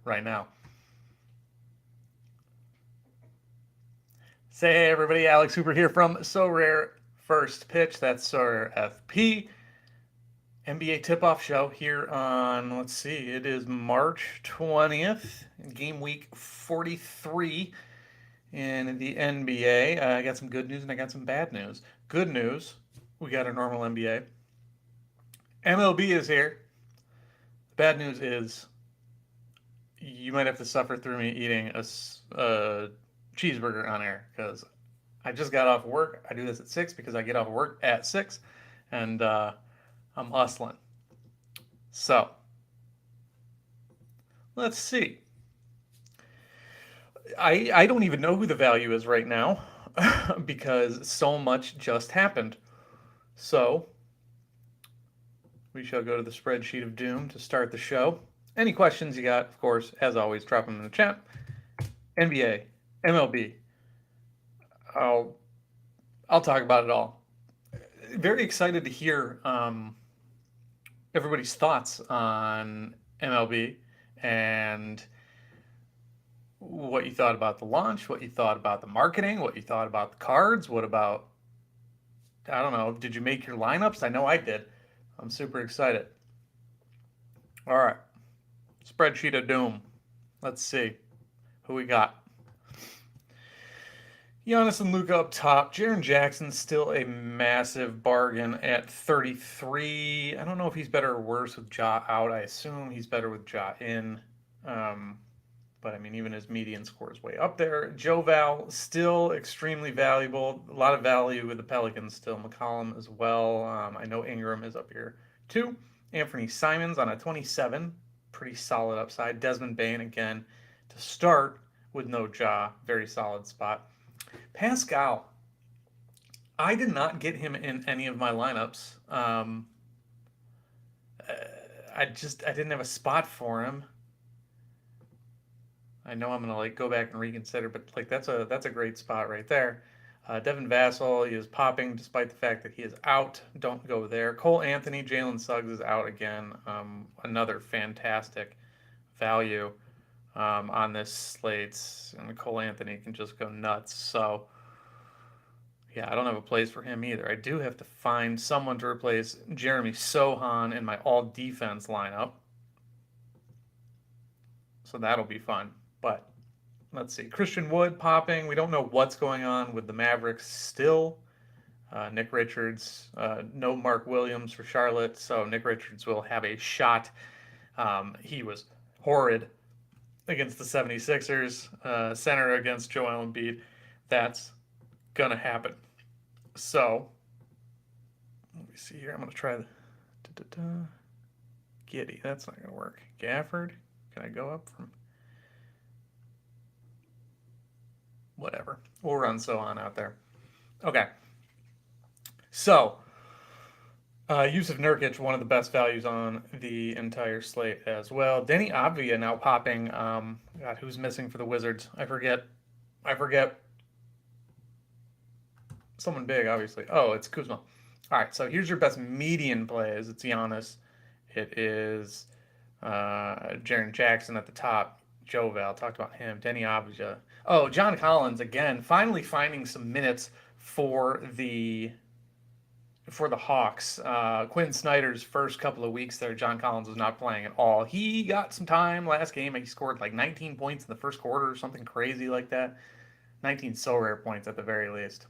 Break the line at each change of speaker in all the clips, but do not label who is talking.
right now. Say hey everybody, Alex Hooper here from Sorare First Pitch. That's Sorare FP. NBA tip-off show here on, let's see, it is March 20th, game week 43 in the NBA. I got some good news and I got some bad news. Good news, we got a normal NBA. MLB is here. Bad news is you might have to suffer through me eating a cheeseburger on air because I just got off work. I do this at 6 because I get off work at 6 and I'm hustling. So let's see. I don't even know who the value is right now because so much just happened. So we shall go to the spreadsheet of doom to start the show. Any questions you got, of course, as always, drop them in the chat. NBA, MLB. I'll I'll talk about it all. Very excited to hear everybody's thoughts on MLB and what you thought about the launch, what you thought about the marketing, what you thought about the cards, what about, I don't know, did you make your lineups? I know I did. I'm super excited. All right, spreadsheet of doom. Let's see who we got. Giannis and Luka up top. Jaren Jackson's still a massive bargain at 33. I don't know if he's better or worse with Ja out. I assume he's better with Ja in. But I mean, even his median score is way up there. Joe Val still extremely valuable. A lot of value with the Pelicans still. McCollum as well. I know Ingram is up here too. Anthony Simons on a 27. Pretty solid upside. Desmond Bane again to start with no Ja. Very solid spot. Pascal, I did not get him in any of my lineups. I didn't have a spot for him. I know I'm gonna like go back and reconsider, but like that's a great spot right there. Devin Vassell is popping despite the fact that he is out. Don't go there. Cole Anthony, Jalen Suggs is out again. Another fantastic value on this slate, and Cole Anthony can just go nuts. So yeah, I don't have a place for him either. I do have to find someone to replace Jeremy Sohan in my all defense lineup. So that'll be fun. But let's see. Christian Wood popping. We don't know what's going on with the Mavericks still. Nick Richards, no Mark Williams for Charlotte, so Nick Richards will have a shot. He was horrid against the 76ers, center against Joel Embiid. That's going to happen. So, let me see here. I'm going to try the Giddy. That's not going to work. Gafford. Can I go up from? Whatever. We'll run Sohan out there. Okay. So, Yusuf Nurkic, one of the best values on the entire slate as well. Denny Avdia now popping. God, who's missing for the Wizards? I forget. Someone big, obviously. Oh, it's Kuzma. All right, so here's your best median plays. It's Giannis. It is Jaren Jackson at the top. Joe Val, talked about him. Denny Avdia. Oh, John Collins again, finally finding some minutes for the Hawks. Quinn Snyder's first couple of weeks there, John Collins was not playing at all. He got some time last game. He scored like 19 points in the first quarter or something crazy like that. 19 Sorare points at the very least.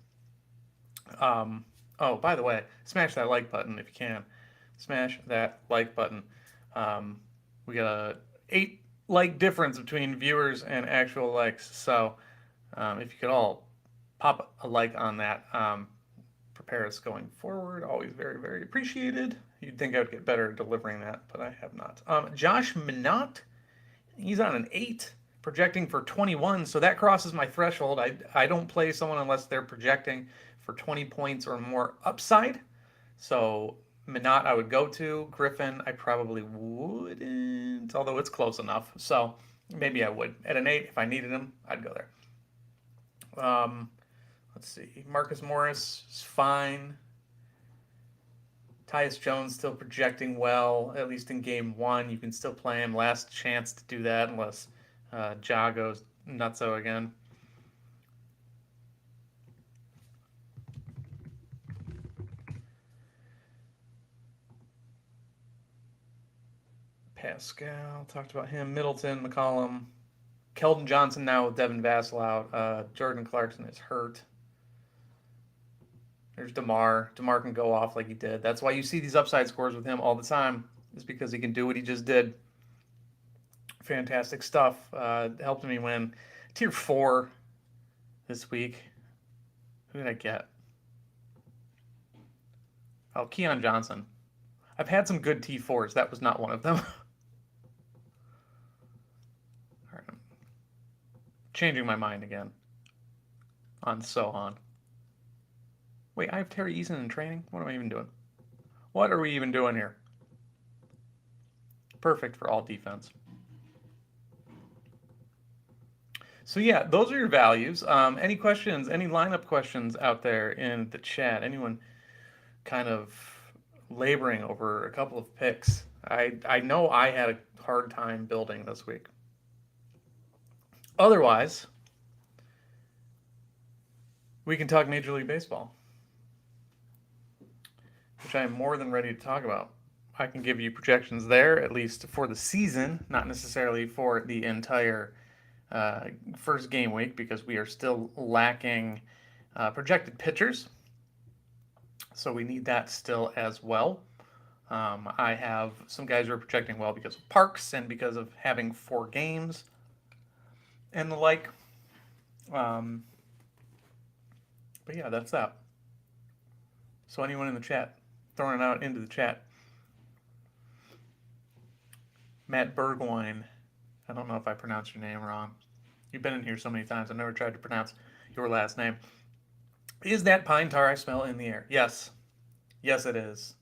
Oh, by the way, smash that like button if you can. Smash that like button. We got a 8 like difference between viewers and actual likes. So if you could all pop a like on that, prepare us going forward. Always very, very appreciated. You'd think I would get better at delivering that, but I have not. Josh Minott, he's on an 8, projecting for 21, so that crosses my threshold. I don't play someone unless they're projecting for 20 points or more upside. So Minott I would go to. Griffin I probably wouldn't, although it's close enough. So maybe I would. At an 8, if I needed him, I'd go there. Let's see. Marcus Morris is fine. Tyus Jones still projecting well, at least in game one. You can still play him. Last chance to do that unless Ja goes nutso again. Pascal, talked about him. Middleton, McCollum. Keldon Johnson now with Devin Vassell out. Jordan Clarkson is hurt. There's DeMar. DeMar can go off like he did. That's why you see these upside scores with him all the time, is because he can do what he just did. Fantastic stuff. Helped me win tier 4 this week. Who did I get? Oh, Keon Johnson. I've had some good T4s. That was not one of them. All right. Changing my mind again on Sohan. Wait, I have Terry Eason in training? What am I even doing? What are we even doing here? Perfect for all defense. So yeah, those are your values. Any questions, any lineup questions out there in the chat? Anyone kind of laboring over a couple of picks? I know I had a hard time building this week. Otherwise, we can talk Major League Baseball, which I am more than ready to talk about. I can give you projections there, at least for the season, not necessarily for the entire first game week, because we are still lacking projected pitchers. So we need that still as well. I have some guys who are projecting well because of parks and because of having 4 games and the like. But yeah, that's that. So anyone in the chat, throwing it out into the chat. Matt Burgoyne. I don't know if I pronounced your name wrong. You've been in here so many times, I've never tried to pronounce your last name. Is that pine tar I smell in the air? Yes. Yes, it is.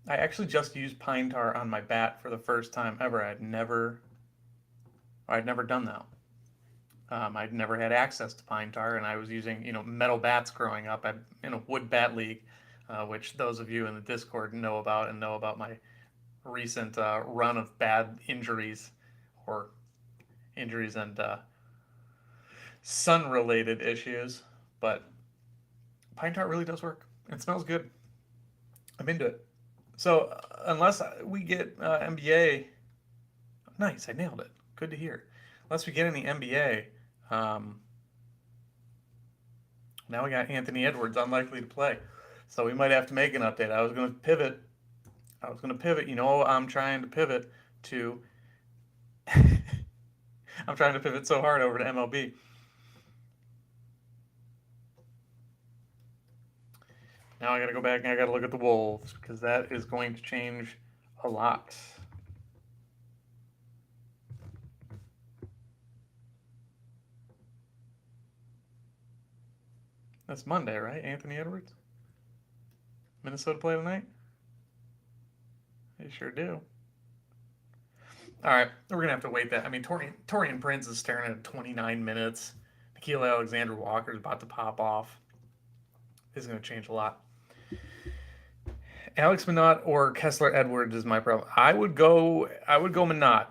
I actually just used pine tar on my bat for the first time ever. I'd never done that. I'd never had access to pine tar, and I was using metal bats growing up. I'm in a wood bat league, which those of you in the Discord know about, and know about my recent run of bad injuries, or injuries and sun-related issues. But pine tar really does work. It smells good. I'm into it. So unless we get NBA, nice, I nailed it. Good to hear. Unless we get in the NBA, now we got Anthony Edwards unlikely to play, so we might have to make an update. I was going to pivot. I'm trying to pivot to. I'm trying to pivot so hard over to MLB. Now I got to go back and I got to look at the Wolves, because that is going to change a lot. That's Monday, right? Anthony Edwards? Minnesota play tonight? They sure do. All right, we're going to have to wait that. I mean, Torian Prince is staring at 29 minutes. Nikhil Alexander Walker is about to pop off. This is going to change a lot. Alex Minot or Kessler Edwards is my problem. I would go Minot.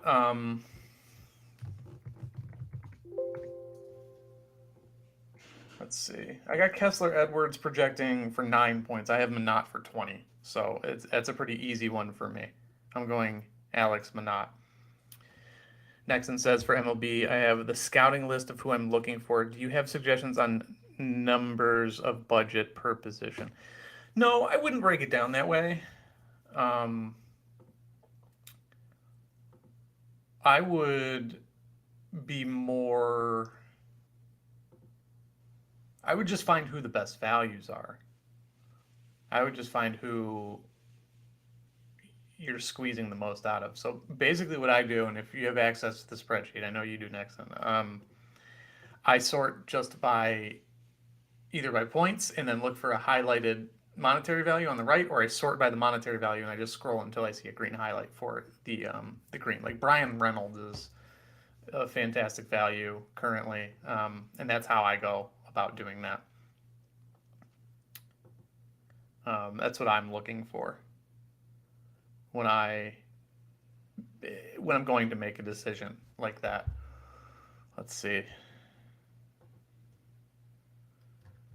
Let's see. I got Kessler Edwards projecting for 9 points. I have Minot for 20. So that's a pretty easy one for me. I'm going Alex Minot. Nexon says for MLB, I have the scouting list of who I'm looking for. Do you have suggestions on numbers of budget per position? No, I wouldn't break it down that way. I would be more. I would just find who the best values are. I would just find who you're squeezing the most out of. So basically what I do, and if you have access to the spreadsheet, I know you do, Nexon, I sort just by either by points and then look for a highlighted monetary value on the right, or I sort by the monetary value and I just scroll until I see a green highlight for the green. Like Brian Reynolds is a fantastic value currently, and that's how I go about doing that. That's what I'm looking for when I'm going to make a decision like that. Let's see.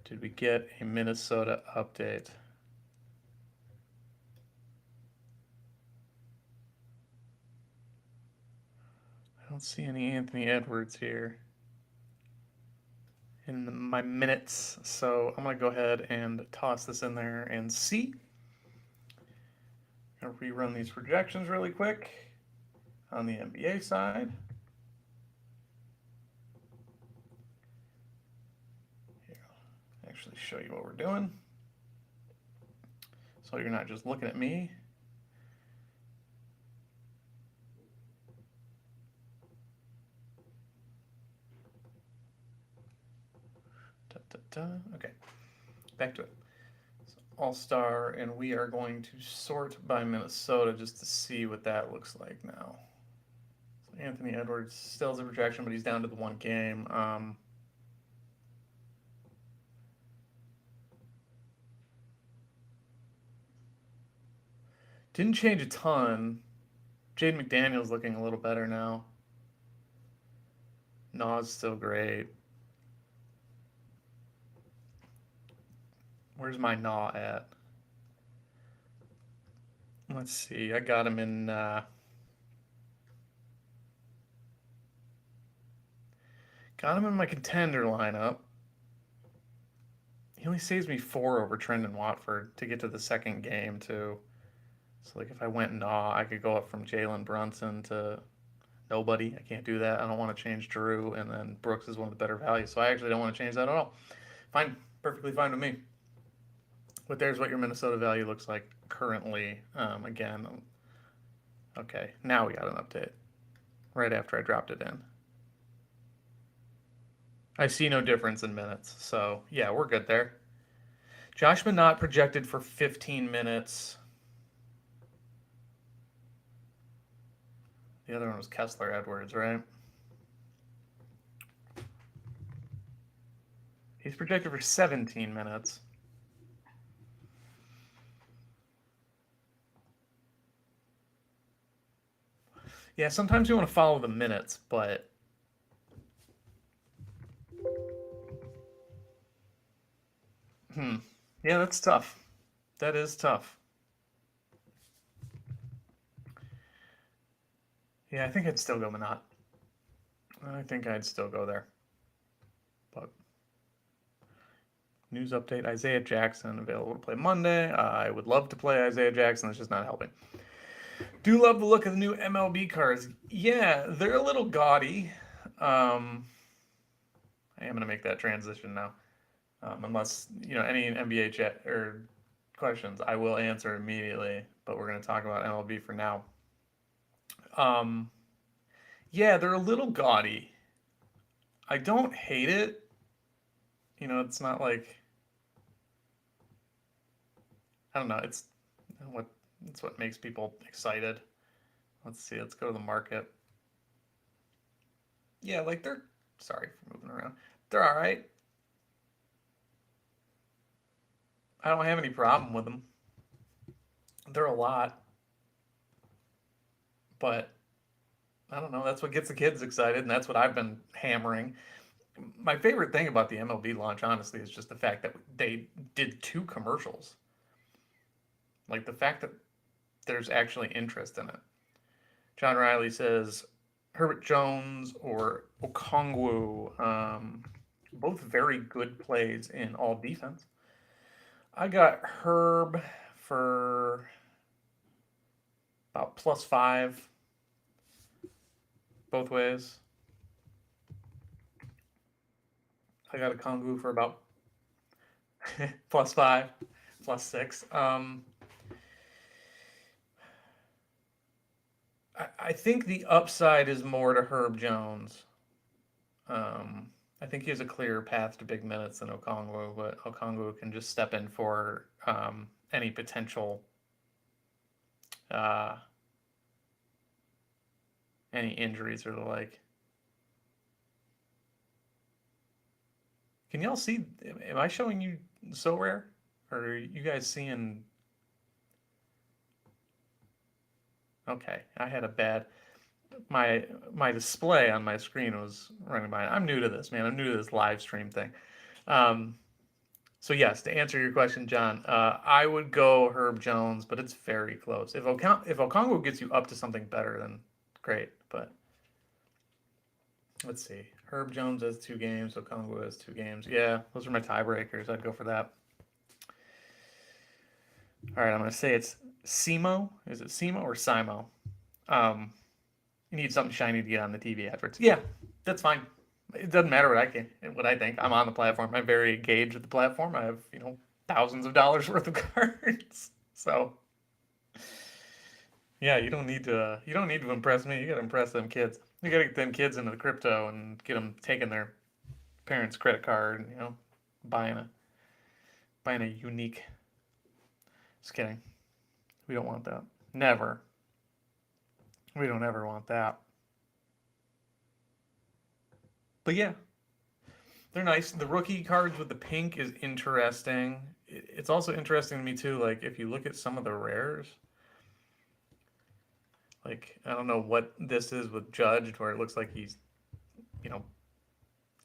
Did we get a Minnesota update? I don't see any Anthony Edwards here in my minutes, so I'm going to go ahead and toss this in there and see. I'm going to rerun these projections really quick on the NBA side. Here, I'll actually show you what we're doing, so you're not just looking at me. Okay, back to it. All-Star, and we are going to sort by Minnesota just to see what that looks like now. So Anthony Edwards still has a projection, but he's down to the one game. Didn't change a ton. Jaden McDaniel's looking a little better now. Naw's still great. Where's my Naw at? Let's see. I got him in. Got him in my contender lineup. He only saves me 4 over Trendon Watford to get to the second game too. So like if I went Naw, I could go up from Jalen Brunson to nobody. I can't do that. I don't want to change Drew, and then Brooks is one of the better values. So I actually don't want to change that at all. Fine, perfectly fine with me. But there's what your Minnesota value looks like currently. Again, okay, now we got an update right after I dropped it in. I see no difference in minutes, so yeah, we're good there. Josh Minott projected for 15 minutes. The other one was Kessler Edwards, right? He's projected for 17 minutes. Yeah, sometimes you want to follow the minutes, but yeah, that's tough. That is tough. Yeah, I think I'd still go Minott. I think I'd still go there. But news update: Isaiah Jackson available to play Monday. I would love to play Isaiah Jackson. It's just not helping. Do love the look of the new MLB cards. Yeah, they're a little gaudy. I am going to make that transition now. Unless any NBA chat or questions, I will answer immediately. But we're going to talk about MLB for now. Yeah, they're a little gaudy. I don't hate it. It's not like I don't know. It's what makes people excited. Let's see. Let's go to the market. Yeah, like they're sorry for moving around. They're all right. I don't have any problem with them. They're a lot, but I don't know. That's what gets the kids excited, and that's what I've been hammering. My favorite thing about the MLB launch, honestly, is just the fact that they did 2 commercials. Like the fact that there's actually interest in it. John Riley says Herbert Jones or Okongwu, both very good plays in all defense. I got Herb for about +5 both ways. I got a Kongu for about +5, +6. I think the upside is more to Herb Jones. I think he has a clearer path to big minutes than Okongwu, but Okongwu can just step in for any potential any injuries or the like. Can y'all see? Am I showing you Sorare? Or are you guys seeing? Okay, I had a bad my display on my screen was running by. I'm new to this, man. I'm new to this live stream thing. Um, so yes, to answer your question, John, I would go Herb Jones, but it's very close. If Okongo gets you up to something better, then great. But let's see. Herb Jones has 2 games. Okongo has 2 games. Yeah, those are my tiebreakers. I'd go for that. All right, I'm gonna say it's Simo. Is it Simo or Simo? Um, you need something shiny to get on the TV adverts. Yeah, that's fine. It doesn't matter what I think. I'm on the platform. I'm very engaged with the platform. I have thousands of dollars worth of cards. So yeah, you don't need to impress me. You got to impress them kids. You got to get them kids into the crypto and get them taking their parents' credit card and buying a buying a unique. Just kidding. We don't want that. Never. We don't ever want that. But yeah, they're nice. The rookie cards with the pink is interesting. It's also interesting to me too. Like if you look at some of the rares, like I don't know what this is with Judge, where it looks like he's you know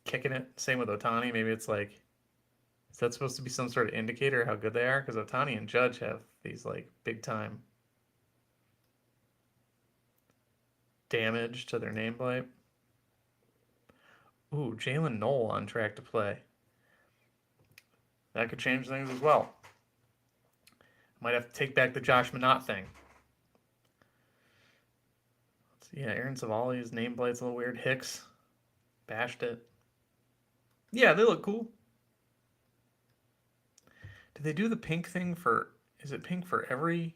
kicking it. Same with Otani. Maybe it's like is that supposed to be some sort of indicator how good they are? Because Otani and Judge have these like big time damage to their nameplate. Ooh, Jalen Noel on track to play. That could change things as well. Might have to take back the Josh Minot thing. Yeah, Aaron Savali's nameplate's a little weird. Hicks bashed it. Yeah, they look cool. Did they do the pink thing for? Is it pink for every?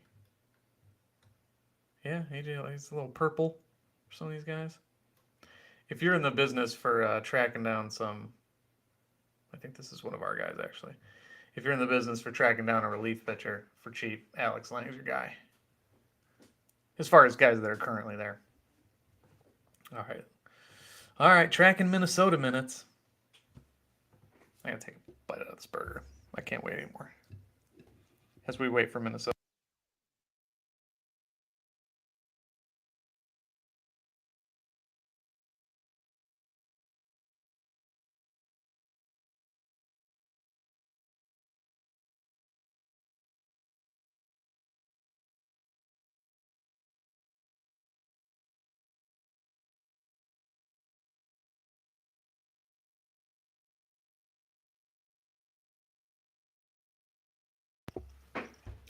Yeah, he's a little purple for some of these guys. If you're in the business for tracking down some, I think this is one of our guys actually. If you're in the business for tracking down a relief pitcher for cheap, Alex Lang's your guy. As far as guys that are currently there. All right, tracking Minnesota minutes. I gotta take a bite out of this burger. I can't wait anymore. As we wait for Minnesota.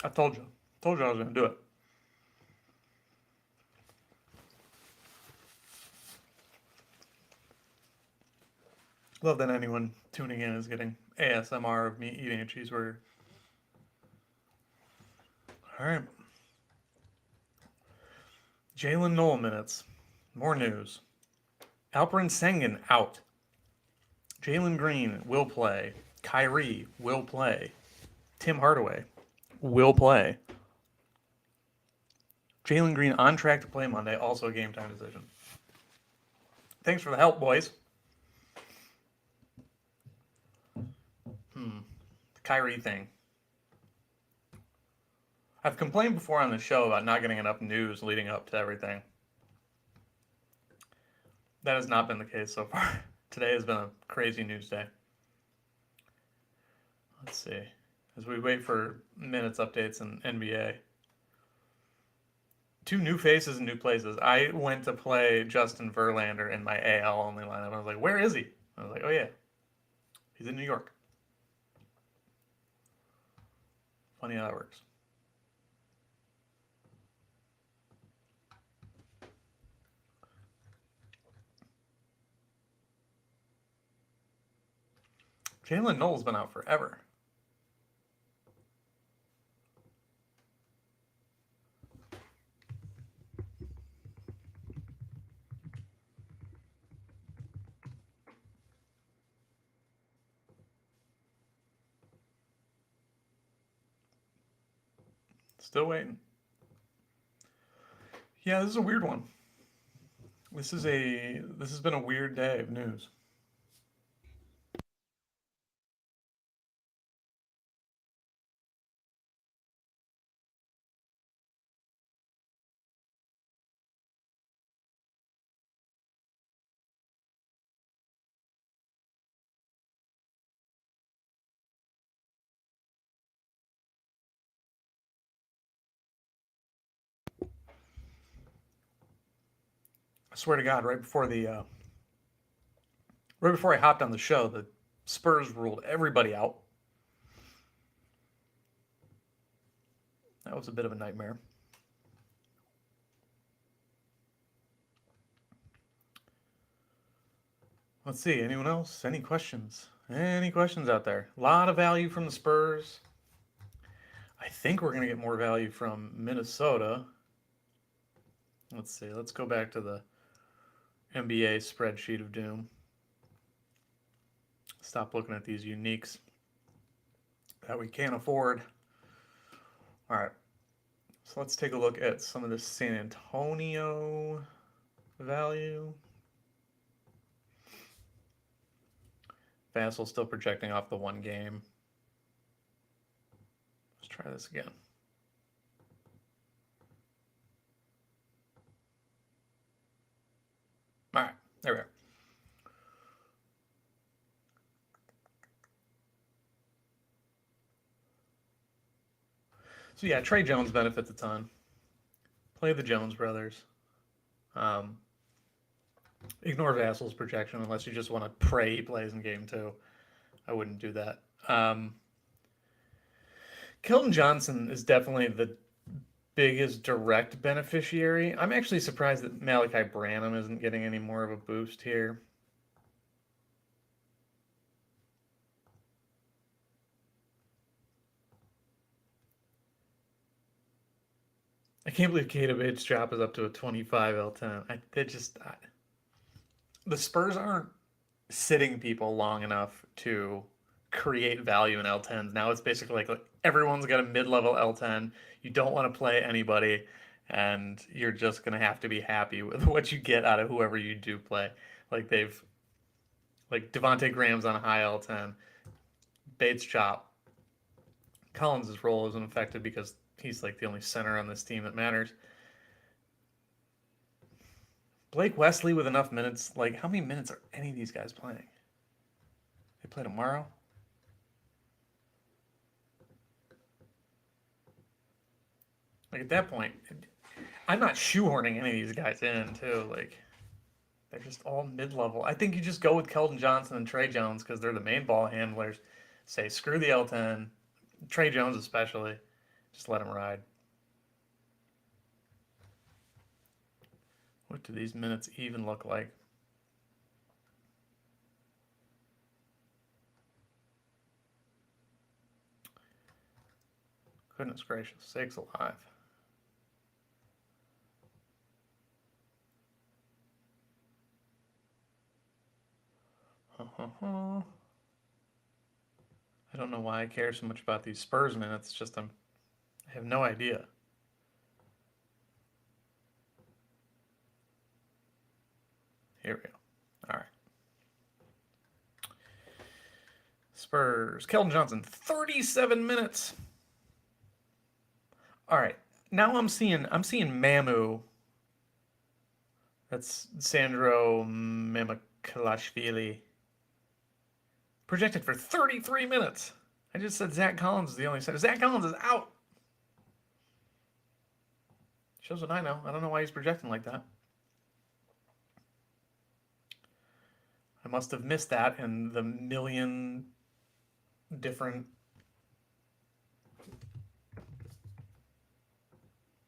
I told you. Told you I was gonna do it. Love that anyone tuning in is getting ASMR of me eating a cheeseburger. All right. Jalen Noel minutes. More news. Alperen Sengun out. Jalen Green will play. Kyrie will play. Tim Hardaway will play. Jalen Green on track to play Monday, also a game time decision. Thanks for the help, boys. The Kyrie thing. I've complained before on the show about not getting enough news leading up to everything. That has not been the case so far. Today has been a crazy news day. Let's see. As we wait for minutes updates in NBA. 2 new faces in new places. I went to play Justin Verlander in my AL only lineup. I was like, where is he? I was like, oh yeah, he's in New York. Funny how that works. Jalen Noel's been out forever. Still waiting. Yeah, this is a weird one. This has been a weird day of news. I swear to God, right before I hopped on the show, the Spurs ruled everybody out. That was a bit of a nightmare. Let's see. Anyone else? Any questions? Any questions out there? A lot of value from the Spurs. I think we're going to get more value from Minnesota. Let's see. Let's go back to the NBA spreadsheet of doom. Stop looking at these uniques that we can't afford. All right. So let's take a look at some of the San Antonio value. Vassal still projecting off the one game. Let's try this again. All right, there we are. So yeah, Trey Jones benefits a ton. Play the Jones brothers. Ignore Vassal's projection unless you just want to pray he plays in game 2. I wouldn't do that. Keldon Johnson is definitely the biggest direct beneficiary. I'm actually surprised that Malachi Branham isn't getting any more of a boost here. I can't believe Kata Bates' drop is up to a 25 L10. The Spurs aren't sitting people long enough to create value in L10s. Now it's basically like everyone's got a mid-level L10. You don't want to play anybody, and you're just gonna have to be happy with what you get out of whoever you do play. Like Devonte Graham's on a high L10, Bates chop. Collins' role isn't affected because he's like the only center on this team that matters. Blake Wesley with enough minutes. Like, how many minutes are any of these guys playing? They play tomorrow? Like, at that point, I'm not shoehorning any of these guys in, too. Like, they're just all mid-level. I think you just go with Keldon Johnson and Trey Jones because they're the main ball handlers. Say, screw the L10. Trey Jones especially. Just let him ride. What do these minutes even look like? Goodness gracious, sakes alive. I don't know why I care so much about these Spurs minutes, just I have no idea. Here we go. All right. Spurs. Keldon Johnson, 37 minutes. All right. Now I'm seeing Mamu. That's Sandro Mamakalashvili. Projected for 33 minutes. I just said Zach Collins is the only center. Zach Collins is out. Shows what I know. I don't know why he's projecting like that. I must have missed that in the million different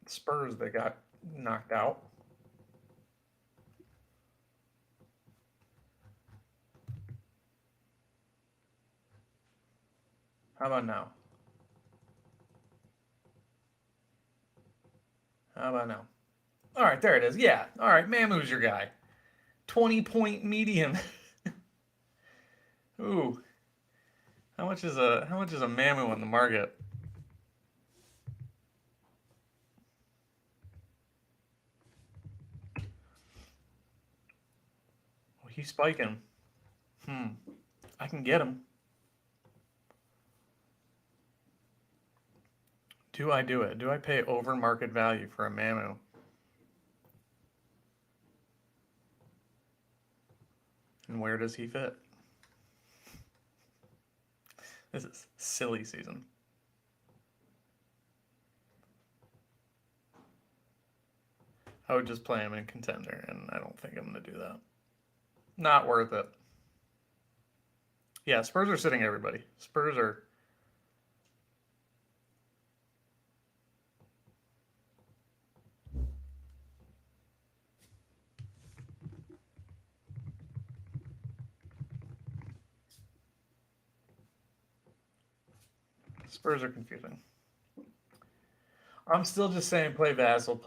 Spurs that got knocked out. How about now? How about now? All right, there it is. Yeah. All right, Mamu's your guy. 20-point median. Ooh. How much is a Mamu on the market? Well, he's spiking. I can get him. Do I do it? Do I pay over market value for a Mamu? And where does he fit? This is silly season. I would just play him in contender, and I don't think I'm going to do that. Not worth it. Yeah, Spurs are sitting everybody. Spurs are. Spurs are confusing. I'm still just saying play Vassell,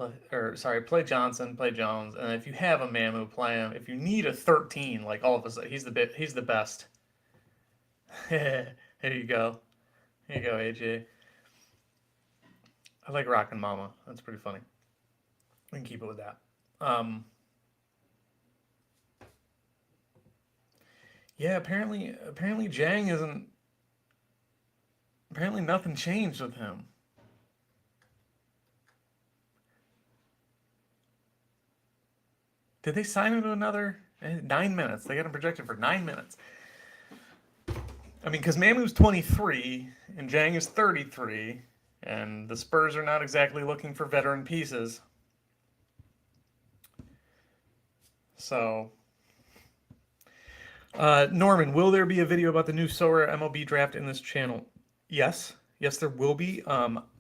play Johnson, play Jones, and if you have a Mamu, play him. If you need a 13, like all of us, he's the best. Here you go. Here you go, AJ. I like Rockin' Mama. That's pretty funny. We can keep it with that. Yeah, apparently Jang isn't. Apparently nothing changed with him. Did they sign him to another 9 minutes? They got him projected for 9 minutes. I mean, because Mamu's 23 and Jang is 33, and the Spurs are not exactly looking for veteran pieces. So, Norman, will there be a video about the new Sorare MLB draft in this channel? Yes. Yes, there will be.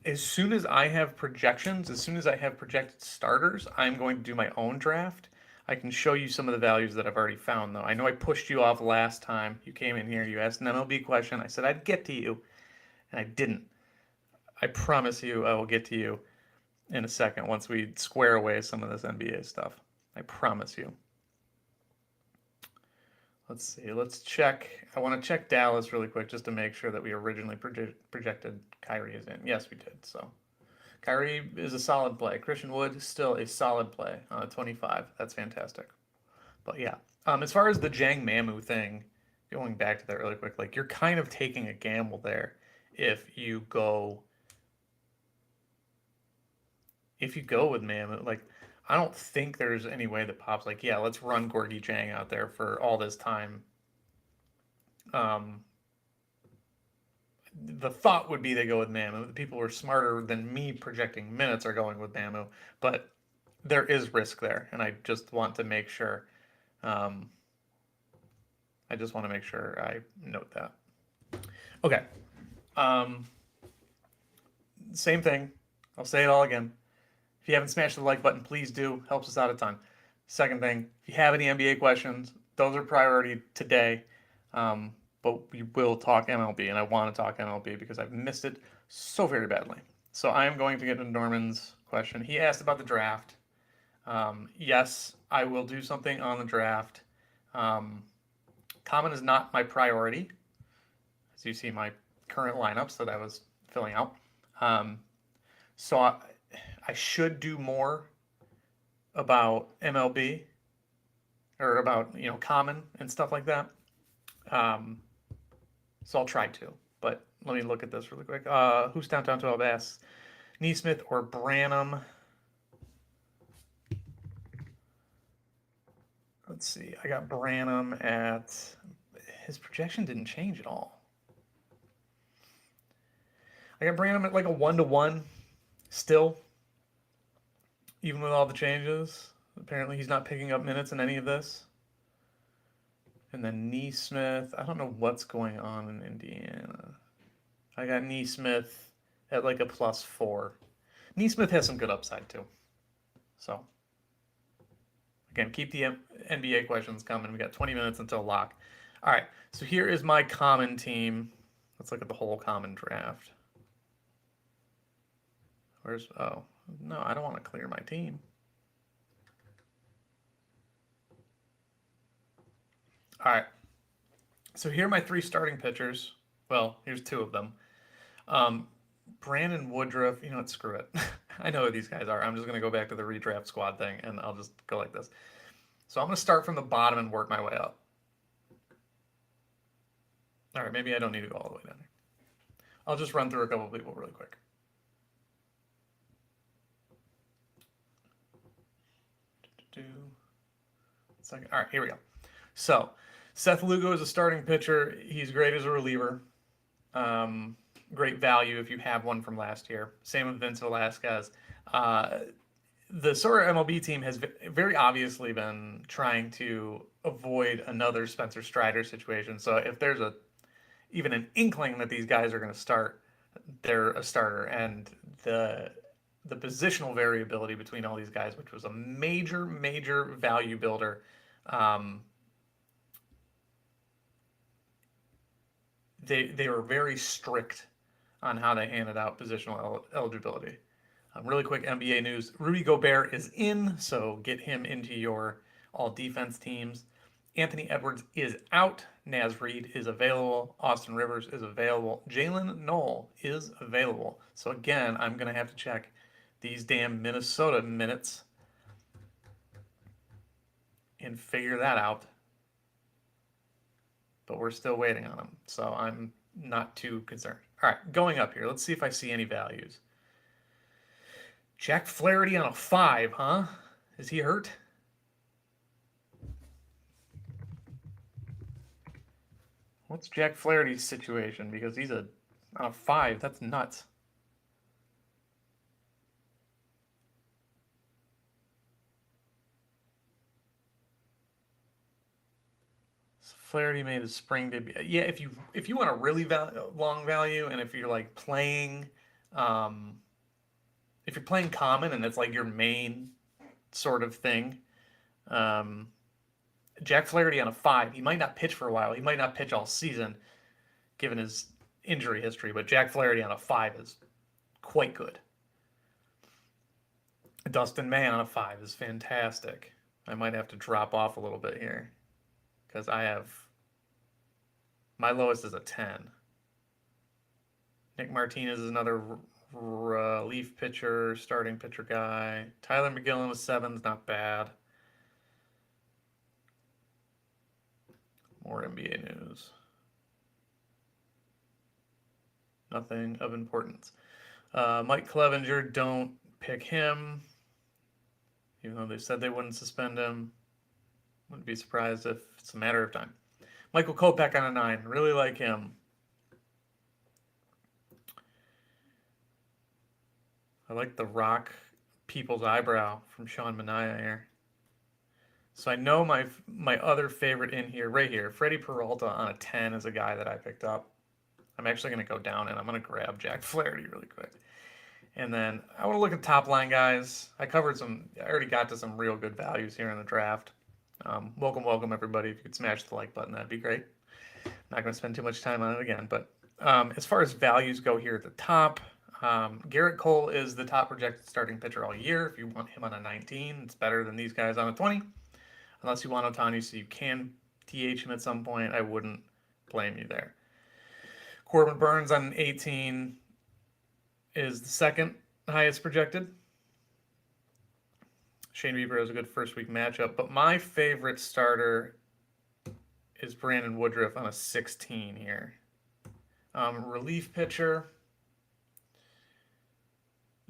As soon as I have projections, as soon as I have projected starters, I'm going to do my own draft. I can show you some of the values that I've already found, though. I know I pushed you off last time. You came in here, you asked an MLB question. I said I'd get to you, and I didn't. I promise you I will get to you in a second once we square away some of this NBA stuff. I promise you. Let's see. Let's check. I want to check Dallas really quick just to make sure that we originally projected Kyrie is in. Yes, we did. So Kyrie is a solid play. Christian Wood is still a solid play on a 25. That's fantastic. But yeah, as far as the Jang Mamu thing, going back to that really quick, like you're kind of taking a gamble there if you go with Mamu. Like I don't think there's any way that Pop's like, yeah, let's run Gorgie Jang out there for all this time. The thought would be they go with Mamu. The people who are smarter than me projecting minutes are going with Mamu, but there is risk there, and I just want to make sure. I just want to make sure I note that. Okay. Same thing. I'll say it all again. If you haven't smashed the like button, please do. Helps us out a ton. Second thing, if you have any NBA questions, those are priority today. But we will talk MLB, and I want to talk MLB because I've missed it so very badly. So I am going to get into Norman's question. He asked about the draft. Yes, I will do something on the draft. Common is not my priority, as you see my current lineups that I was filling out. So I should do more about MLB or about Common and stuff like that. So I'll try to. But let me look at this really quick. Who's downtown 12 asks Neesmith or Branham? Let's see. I got Branham at his projection didn't change at all. I got Branham at like a 1-to-1 still, even with all the changes. Apparently he's not picking up minutes in any of this. And then Neesmith, I don't know what's going on in Indiana. I got Neesmith at like a +4. Neesmith has some good upside too. So, again, keep the NBA questions coming. We got 20 minutes until lock. All right, so here is my Common team. Let's look at the whole Common draft. Oh, no, I don't want to clear my team. All right. So here are my 3 starting pitchers. Well, here's 2 of them. Brandon Woodruff, you know what, screw it. I know who these guys are. I'm just going to go back to the redraft squad thing, and I'll just go like this. So I'm going to start from the bottom and work my way up. All right, maybe I don't need to go all the way down here. I'll just run through a couple of people really quick. All right, here we go. So Seth Lugo is a starting pitcher. He's great as a reliever. Great value if you have one from last year. Same with Vince Velasquez. the Sorare MLB team has very obviously been trying to avoid another Spencer Strider situation. So if there's a even an inkling that these guys are going to start, they're a starter, and the positional variability between all these guys, which was a major value builder. Um, they were very strict on how they handed out positional eligibility. Really quick NBA news: Rudy Gobert is in, so get him into your all defense teams. Anthony Edwards is out. Naz Reid is available. Austin Rivers is available. Jalen Knoll is available. So again, I'm gonna have to check these damn Minnesota minutes and figure that out. But we're still waiting on them, so I'm not too concerned. All right, going up here. Let's see if I see any values. Jack Flaherty on a 5, huh? Is he hurt? What's Jack Flaherty's situation? Because he's on a 5. That's nuts. So Flaherty made his spring debut. Yeah, if you want a really long value, and if you're like playing, um, if you're playing common and it's like your main sort of thing, um, Jack Flaherty on a 5. He might not pitch for a while. He might not pitch all season, given his injury history. But Jack Flaherty on a 5 is quite good. Dustin May on a 5 is fantastic. I might have to drop off a little bit here because I have my lowest is a 10. Nick Martinez is another relief pitcher, starting pitcher guy. Tyler McGillen with 7's not bad. More NBA news. Nothing of importance. Mike Clevenger, don't pick him. Even though they said they wouldn't suspend him. Wouldn't be surprised if it's a matter of time. Michael Kopech on a 9. Really like him. I like the rock people's eyebrow from Sean Manaea here. So I know my other favorite in here, right here, Freddie Peralta on a 10 is a guy that I picked up. I'm actually going to go down and I'm going to grab Jack Flaherty really quick. And then I want to look at top line guys. I already got to some real good values here in the draft. Welcome everybody. If you could smash the like button, that'd be great. Not going to spend too much time on it again, but as far as values go here at the top, Garrett Cole is the top projected starting pitcher all year. If you want him on a 19, it's better than these guys on a 20. Unless you want Ohtani, so you can DH him at some point, I wouldn't blame you there. Corbin Burns on an 18 is the second highest projected. Shane Bieber has a good first week matchup, but my favorite starter is Brandon Woodruff on a 16 here. Relief pitcher.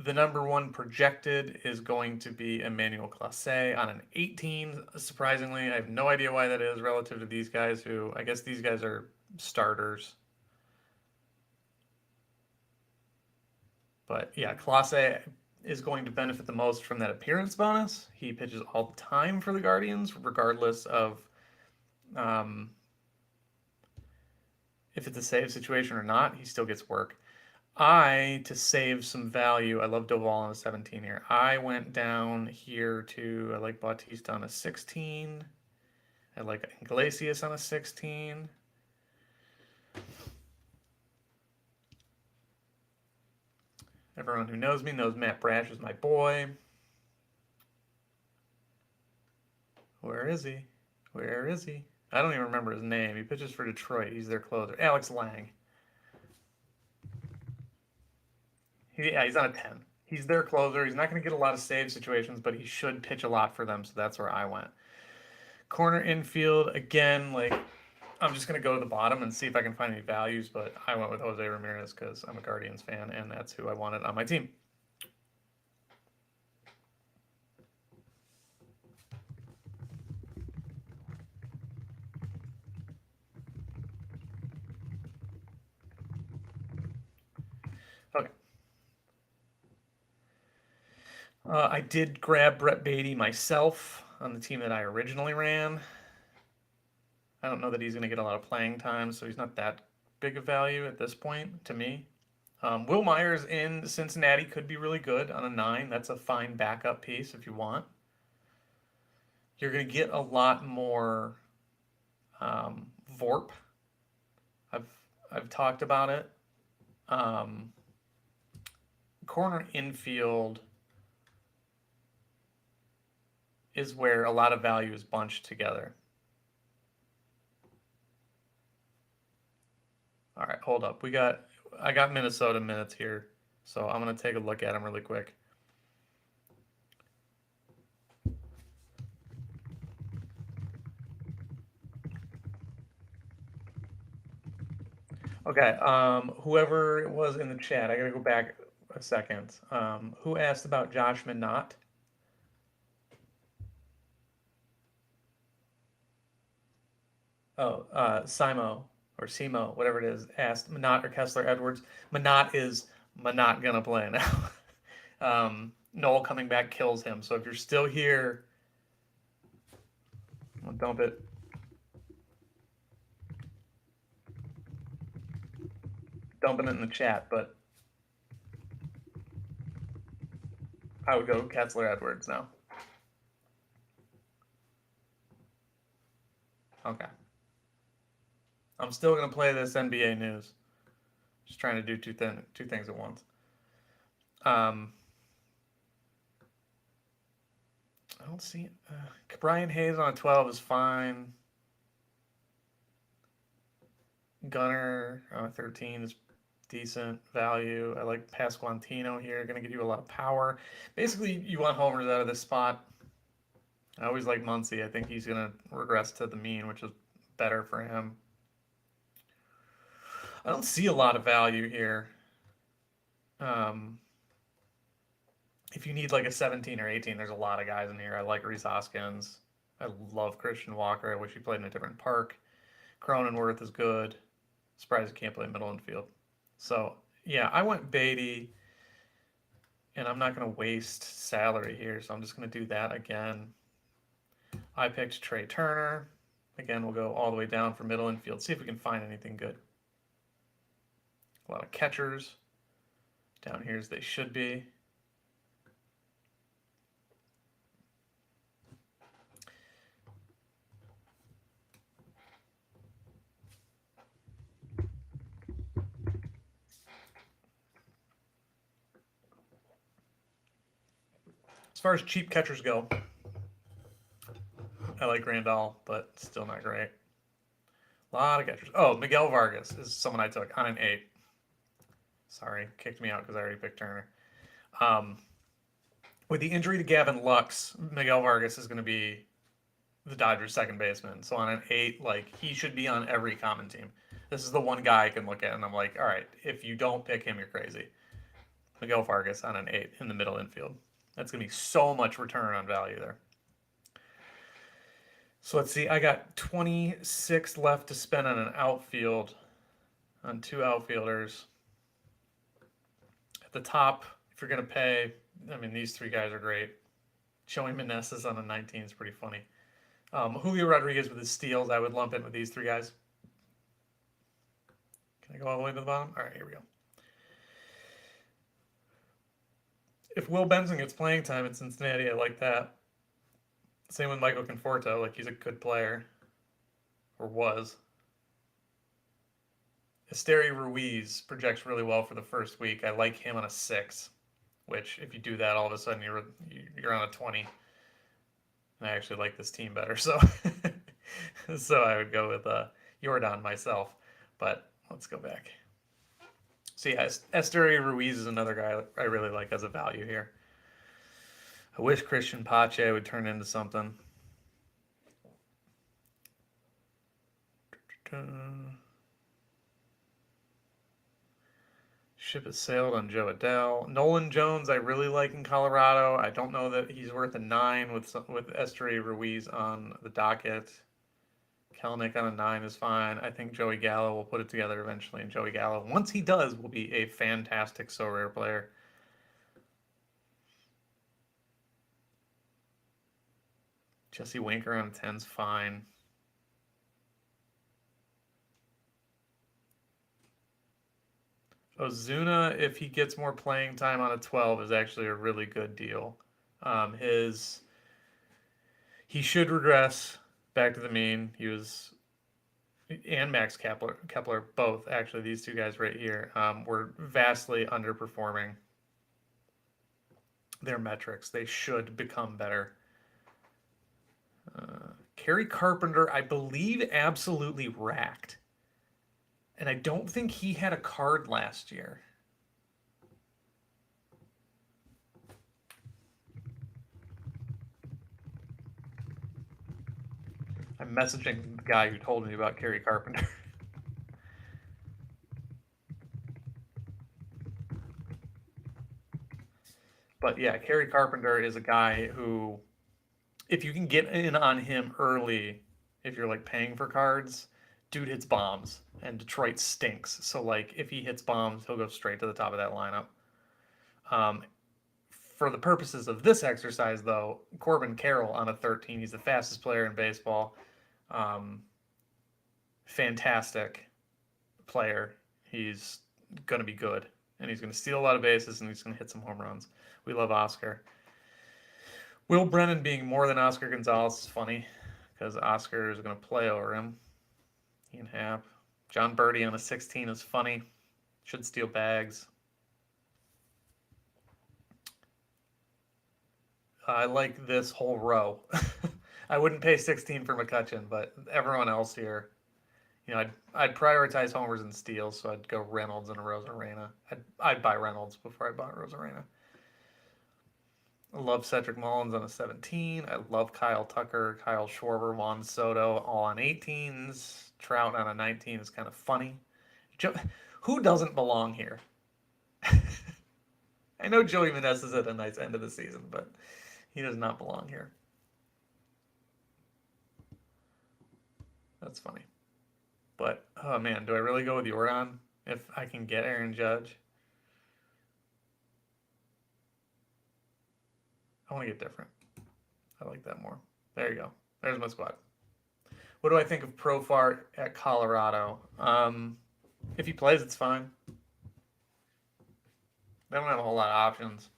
The number one projected is going to be Emmanuel Clase on an 18. Surprisingly, I have no idea why that is relative to these guys who, I guess these guys are starters. But yeah, Clase is going to benefit the most from that appearance bonus. He pitches all the time for the Guardians, regardless of if it's a save situation or not. He still gets work. To save some value, I love Doval on a 17 here. I went down here I like Bautista on a 16. I like Iglesias on a 16. Everyone who knows me knows Matt Brash is my boy. Where is he? Where is he? I don't even remember his name. He pitches for Detroit. He's their closer. Alex Lang. He's on a 10. He's their closer. He's not going to get a lot of save situations, but he should pitch a lot for them, so that's where I went. Corner infield, again, I'm just going to go to the bottom and see if I can find any values, but I went with Jose Ramirez because I'm a Guardians fan, and that's who I wanted on my team. Okay. I did grab Brett Beatty myself on the team that I originally ran. I don't know that he's going to get a lot of playing time, so he's not that big of value at this point to me. Will Myers in Cincinnati could be really good on a 9. That's a fine backup piece if you want. You're going to get a lot more Vorp. I've I've talked about it. Um, Corner infield is where a lot of value is bunched together. All right, hold up. I got Minnesota minutes here, so I'm gonna take a look at them really quick. Okay, whoever it was in the chat, I gotta go back a second. Who asked about Josh Minot? Oh, Simo or Simo, whatever it is, asked Minot or Kessler Edwards. Minot is not gonna play now. Noel coming back kills him. So if you're still here, I'll dump it. Dumping it in the chat, but I would go Kessler Edwards now. Okay. I'm still gonna play this NBA news. Just trying to do two things at once. Um, I don't see Brian Hayes on a 12 is fine. Gunner on a 13 is decent value. I like Pasquantino here. Going to give you a lot of power. Basically, you want homers out of this spot. I always like Muncy. I think he's going to regress to the mean, which is better for him. I don't see a lot of value here. If you need like a 17 or 18, there's a lot of guys in here. I like Rhys Hoskins. I love Christian Walker. I wish he played in a different park. Cronenworth is good. Surprised he can't play middle infield. So, yeah, I went Beatty, and I'm not going to waste salary here, so I'm just going to do that again. I picked Trey Turner. Again, we'll go all the way down for middle infield. See if we can find anything good. A lot of catchers. Down here as they should be. As far as cheap catchers go, I like Randall, but still not great. A lot of catchers. Oh, Miguel Vargas is someone I took on an 8. Sorry, kicked me out because I already picked Turner. With the injury to Gavin Lux, Miguel Vargas is going to be the Dodgers' second baseman. So on an 8, like he should be on every common team. This is the one guy I can look at, and I'm like, all right, if you don't pick him, you're crazy. Miguel Vargas on an 8 in the middle infield. That's going to be so much return on value there. So let's see. I got 26 left to spend on an outfield, on 2 outfielders. At the top, if you're going to pay, I mean, these 3 guys are great. Joey Meneses on a 19 is pretty funny. Julio Rodriguez with his steals, I would lump in with these 3 guys. Can I go all the way to the bottom? All right, here we go. If Will Benson gets playing time in Cincinnati, I like that. Same with Michael Conforto. Like, he's a good player. Or was. Esteri Ruiz projects really well for the first week. I like him on a 6, which if you do that, all of a sudden you're on a 20. And I actually like this team better, so so I would go with Jordan myself. But let's go back. So yeah, Esteri Ruiz is another guy I really like as a value here. I wish Christian Pache would turn into something. Ship has sailed on Joe Adele. Nolan Jones, I really like in Colorado. I don't know that he's worth a 9 with Esteri Ruiz on the docket. Kelenic on a 9 is fine. I think Joey Gallo will put it together eventually, and Joey Gallo, once he does, will be a fantastic Sorare player. Jesse Winker on 10's fine. Ozuna, if he gets more playing time on a 12, is actually a really good deal. His he should regress back to the mean. He was and Max Kepler both actually these two guys right here were vastly underperforming their metrics. They should become better. Kerry Carpenter, I believe, absolutely racked. And I don't think he had a card last year. I'm messaging the guy who told me about Kerry Carpenter. But yeah, Kerry Carpenter is a guy who, if you can get in on him early, if you're like paying for cards, dude hits bombs, and Detroit stinks. So like, if he hits bombs, he'll go straight to the top of that lineup. For the purposes of this exercise, though, Corbin Carroll on a 13, he's the fastest player in baseball. Fantastic player. He's going to be good, and he's going to steal a lot of bases, and he's going to hit some home runs. We love Oscar. Will Brennan being more than Oscar Gonzalez is funny because Oscar is going to play over him. Ian Happ. John Birdie on a 16 is funny. Should steal bags. I like this whole row. I wouldn't pay 16 for McCutcheon, but everyone else here, you know, I'd prioritize homers and steals, so I'd go Reynolds and Rosarena. I'd buy Reynolds before I bought Rosarena. I love Cedric Mullins on a 17. I love Kyle Tucker, Kyle Schwarber, Juan Soto, all on 18s. Trout on a 19 is kind of funny. Who doesn't belong here? I know Joey Meneses is at a nice end of the season, but he does not belong here. That's funny. But, oh man, do I really go with Jordan if I can get Aaron Judge? I want to get different. I like that more. There you go. There's my squad. What do I think of Profar at Colorado? If he plays, it's fine. They don't have a whole lot of options.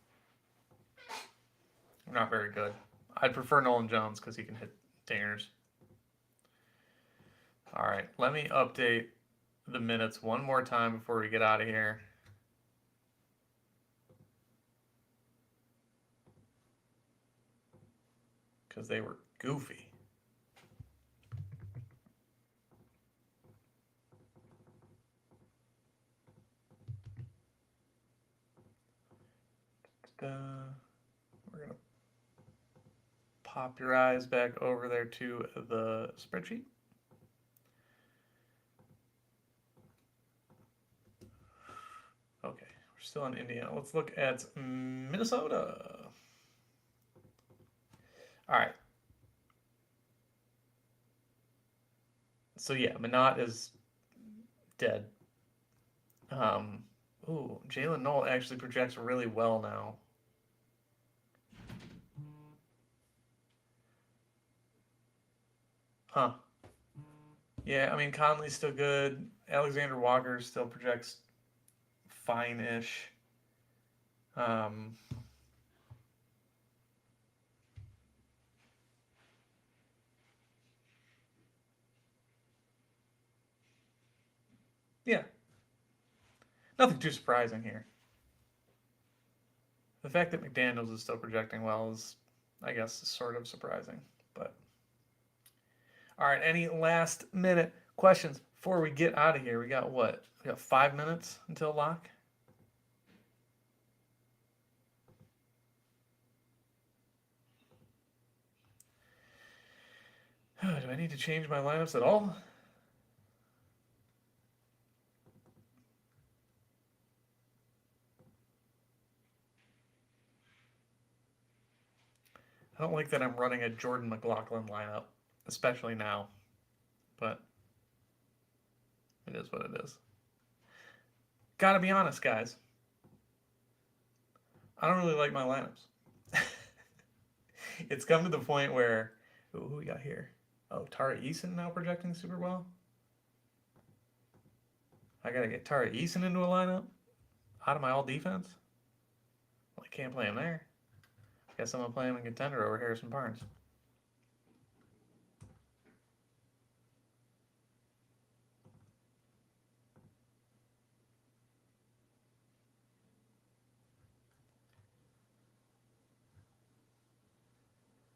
They're not very good. I'd prefer Nolan Jones because he can hit dingers. All right, let me update the minutes one more time before we get out of here. Because they were goofy. We're going to pop your eyes back over there to the spreadsheet. Okay, we're still in Indiana. Let's look at Minnesota. All right. So yeah, Minot is dead. Ooh, Jalen Noel actually projects really well now. Huh. Yeah, I mean Conley's still good. Alexander Walker still projects fine-ish. Yeah, nothing too surprising here. The fact that McDaniels is still projecting well is, I guess, sort of surprising. But all right, any last minute questions before we get out of here? We got what? We got 5 minutes until lock. Do I need to change my lineups at all? I don't like that I'm running a Jordan McLaughlin lineup, especially now. But it is what it is. Gotta be honest, guys. I don't really like my lineups. It's come to the point where Ooh, who we got here? Oh, Tara Eason now projecting super well. I gotta get Tara Eason into a lineup out of my all defense. Well, I can't play him there. Guess I'm gonna play him in contender over Harrison Barnes.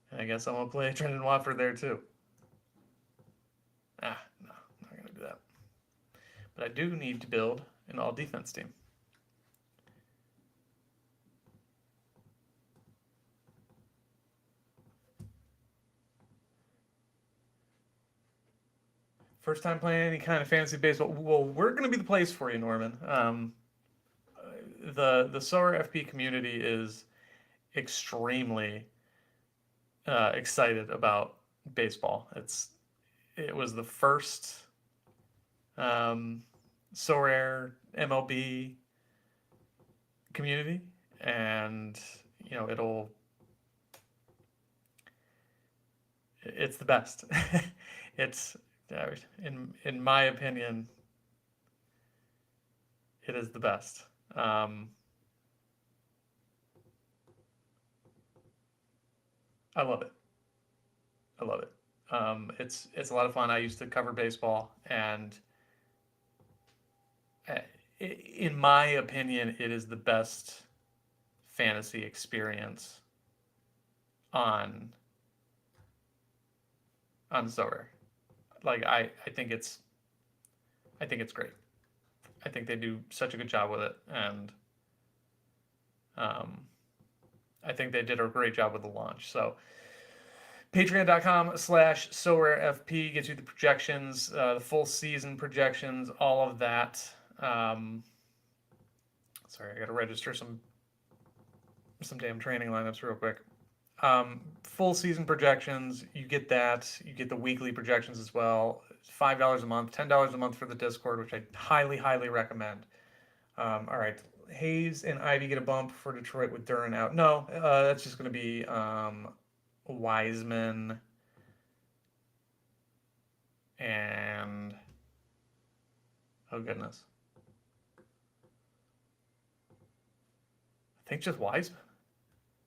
And I guess I'm gonna play Trendon Watford there too. No, not gonna do that. But I do need to build an all defense team. First time playing any kind of fantasy baseball. Well, we're gonna be the place for you, Norman. The Sorare FP community is extremely excited about baseball. It was the first Sorare MLB community, and it's the best. It's in my opinion, it is the best. I love it. I love it. It's a lot of fun. I used to cover baseball, and uh, in my opinion, it is the best fantasy experience on Sorare. Like I think it's great. I think they do such a good job with it, and um, I think they did a great job with the launch. So patreon.com/SorareFP gets you the projections, the full season projections, all of that. Sorry, I got to register some damn training lineups real quick. Full season projections, you get that. You get the weekly projections as well. $5 a month, $10 a month for the Discord, which I highly, highly recommend. All right, Hayes and Ivy get a bump for Detroit with Duran out. No, that's just going to be Wiseman and oh goodness, I think just Wiseman.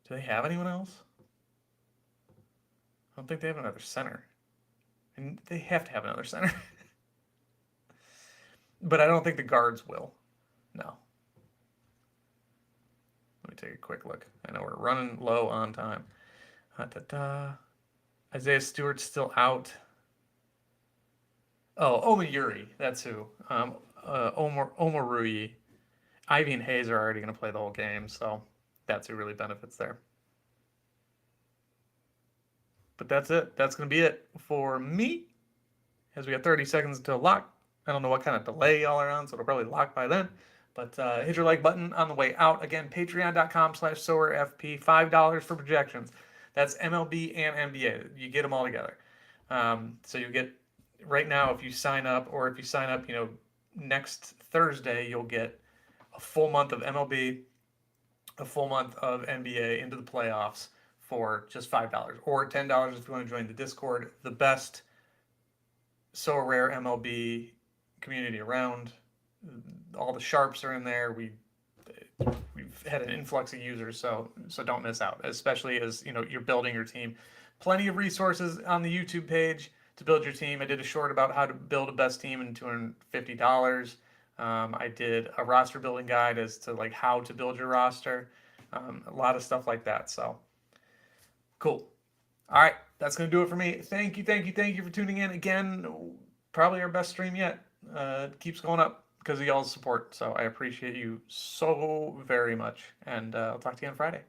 Do they have anyone else? I don't think they have another center. And they have to have another center. But I don't think the guards will. No. Let me take a quick look. I know we're running low on time. Isaiah Stewart's still out. Oh, Omayuri. That's who. Omarui. Ivy and Hayes are already going to play the whole game, so that's who really benefits there. But that's it. That's going to be it for me. As we got 30 seconds until lock. I don't know what kind of delay y'all are on, so it'll probably lock by then. But hit your like button on the way out. Again, patreon.com/SorareFP, $5 for projections. That's MLB and NBA. You get them all together. So you get, right now, if you sign up, next Thursday, you'll get a full month of MLB, a full month of NBA into the playoffs for just $5, or $10 if you want to join the Discord. The best Sorare MLB community around. All the sharps are in there. We've had an influx of users, so don't miss out, especially as you're building your team. Plenty of resources on the YouTube page to build your team. I did a short about how to build a best team in $250. I did a roster building guide as to how to build your roster. A lot of stuff like that. So cool. All right, that's going to do it for me. Thank you for tuning in. Again, probably our best stream yet. Keeps going up because of y'all's support. So I appreciate you so very much. And I'll talk to you on Friday.